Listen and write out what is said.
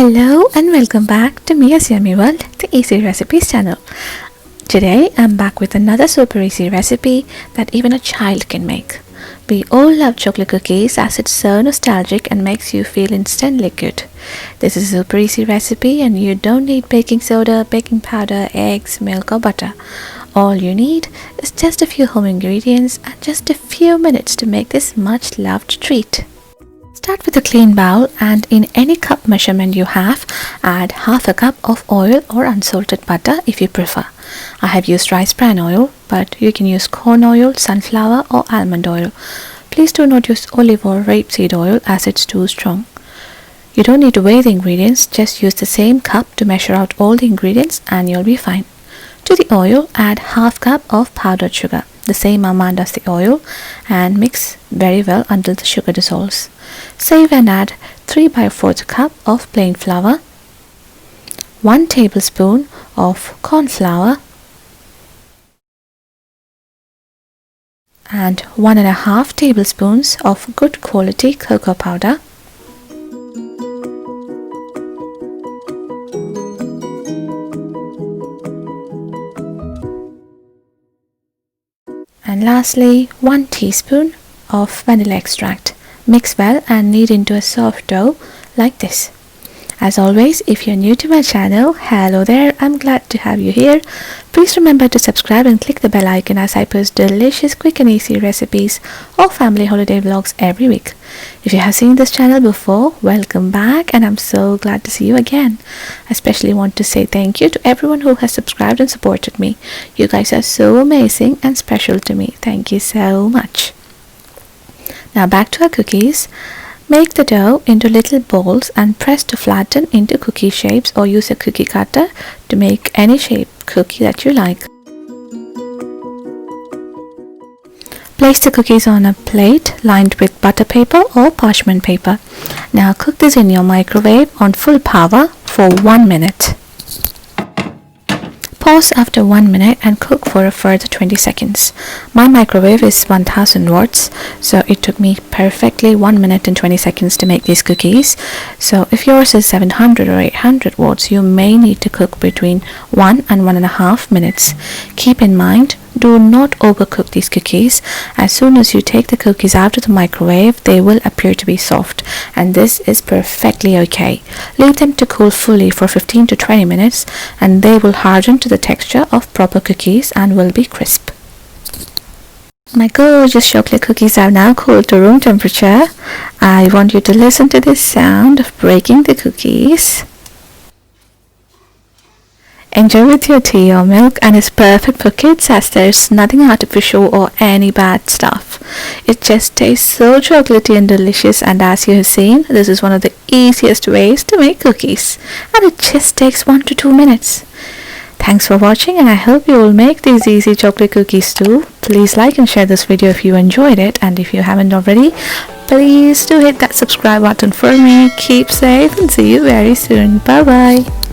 Hello and welcome back to Mia's Yummy World, the Easy Recipes channel. Today I'm back with another super easy recipe that even a child can make. We all love chocolate cookies as it's so nostalgic and makes you feel instantly good. This is a super easy recipe and you don't need baking soda, baking powder, eggs, milk or butter. All you need is just a few home ingredients and just a few minutes to make this much loved treat. Start with a clean bowl and in any cup measurement you have, add half a cup of oil or unsalted butter if you prefer. I have used rice bran oil, but you can use corn oil, sunflower or almond oil. Please do not use olive or rapeseed oil as it's too strong. You don't need to weigh the ingredients, just use the same cup to measure out all the ingredients and you'll be fine. To the oil, add half cup of powdered sugar, the same amount as the oil, and mix very well until the sugar dissolves. Save and add 3/4 cup of plain flour, 1 tablespoon of corn flour, and 1.5 tablespoons of good quality cocoa powder. And lastly, 1 teaspoon of vanilla extract. Mix well and knead into a soft dough like this. As always, if you're new to my channel, hello there, I'm glad to have you here. Please remember to subscribe and click the bell icon as I post delicious, quick and easy recipes or family holiday vlogs every week. If you have seen this channel before, welcome back and I'm so glad to see you again. I especially want to say thank you to everyone who has subscribed and supported me. You guys are so amazing and special to me. Thank you so much. Now back to our cookies. Make the dough into little balls and press to flatten into cookie shapes or use a cookie cutter to make any shape cookie that you like. Place the cookies on a plate lined with butter paper or parchment paper. Now cook this in your microwave on full power for 1 minute. Pause after 1 minute and cook for a further 20 seconds. My microwave is 1000 watts, so it took me perfectly 1 minute and 20 seconds to make these cookies. So if yours is 700 or 800 watts, you may need to cook between 1 and 1.5 minutes. Keep in mind, do not overcook these cookies. As soon as you take the cookies out of the microwave, they will appear to be soft, and this is perfectly okay. Leave them to cool fully for 15 to 20 minutes and they will harden to the texture of proper cookies and will be crisp. My gorgeous chocolate cookies are now cooled to room temperature. I want you to listen to this sound of breaking the cookies. Enjoy with your tea or milk, and it's perfect for kids as there's nothing artificial or any bad stuff. It just tastes so chocolatey and delicious, and as you have seen, this is one of the easiest ways to make cookies and it just takes 1 to 2 minutes. Thanks for watching and I hope you will make these easy chocolate cookies too. Please like and share this video if you enjoyed it, and if you haven't already, please do hit that subscribe button for me. Keep safe and see you very soon. Bye bye.